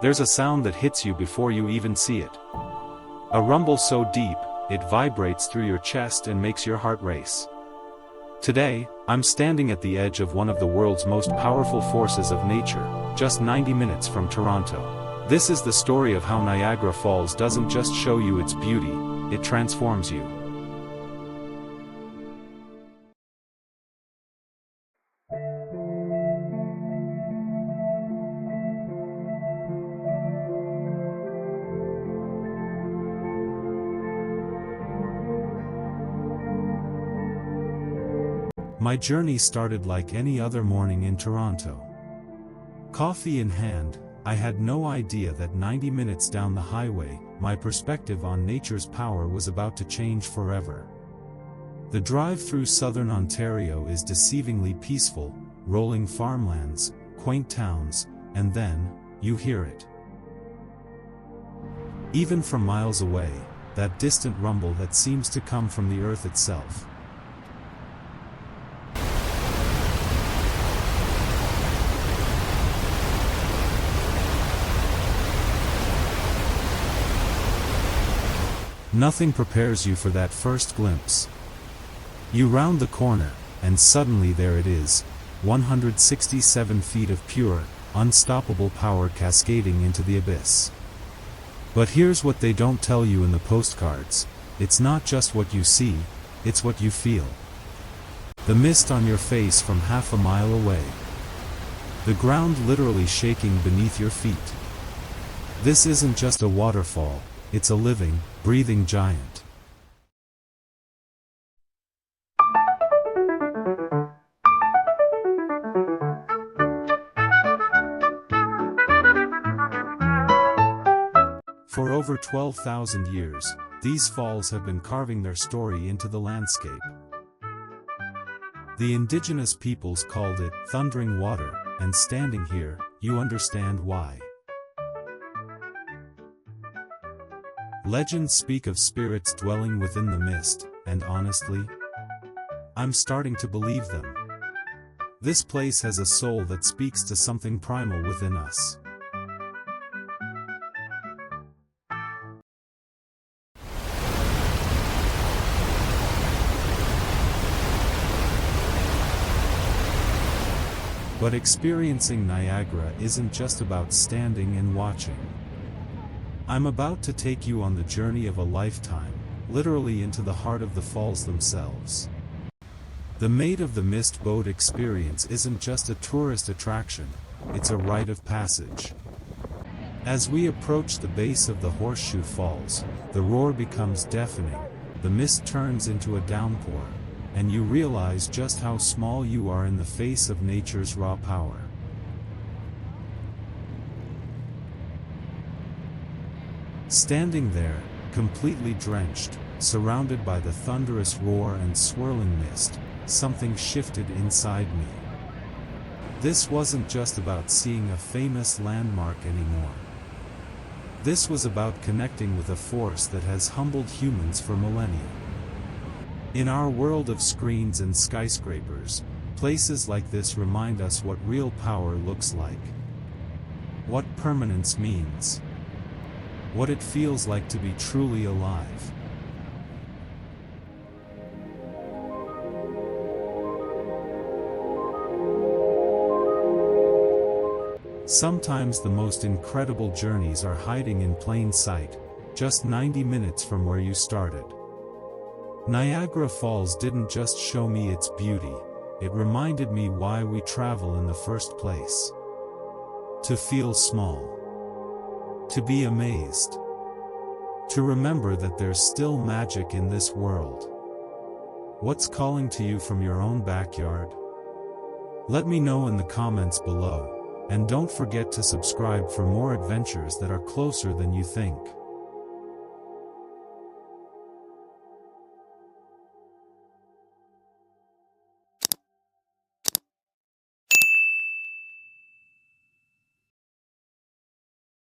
There's a sound that hits you before you even see it. A rumble so deep, it vibrates through your chest and makes your heart race. Today, I'm standing at the edge of one of the world's most powerful forces of nature, just 90 minutes from Toronto. This is the story of how Niagara Falls doesn't just show you its beauty, it transforms you. My journey started like any other morning in Toronto. Coffee in hand, I had no idea that 90 minutes down the highway, my perspective on nature's power was about to change forever. The drive through southern Ontario is deceivingly peaceful, rolling farmlands, quaint towns, and then, you hear it. Even from miles away, that distant rumble that seems to come from the earth itself. Nothing prepares you for that first glimpse. You round the corner, and suddenly there it is, 167 feet of pure, unstoppable power cascading into the abyss. But here's what they don't tell you in the postcards: it's not just what you see, it's what you feel. The mist on your face from half a mile away. The ground literally shaking beneath your feet. This isn't just a waterfall, it's a living, breathing giant. For over 12,000 years, these falls have been carving their story into the landscape. The indigenous peoples called it thundering water, and standing here, you understand why. Legends speak of spirits dwelling within the mist, and honestly, I'm starting to believe them. This place has a soul that speaks to something primal within us. But experiencing Niagara isn't just about standing and watching. I'm about to take you on the journey of a lifetime, literally into the heart of the falls themselves. The Maid of the Mist boat experience isn't just a tourist attraction, it's a rite of passage. As we approach the base of the Horseshoe Falls, the roar becomes deafening, the mist turns into a downpour, and you realize just how small you are in the face of nature's raw power. Standing there, completely drenched, surrounded by the thunderous roar and swirling mist, something shifted inside me. This wasn't just about seeing a famous landmark anymore. This was about connecting with a force that has humbled humans for millennia. In our world of screens and skyscrapers, places like this remind us what real power looks like. What permanence means. What it feels like to be truly alive. Sometimes the most incredible journeys are hiding in plain sight, just 90 minutes from where you started. Niagara Falls didn't just show me its beauty, it reminded me why we travel in the first place. To feel small. To be amazed. To remember that there's still magic in this world. What's calling to you from your own backyard? Let me know in the comments below, and don't forget to subscribe for more adventures that are closer than you think.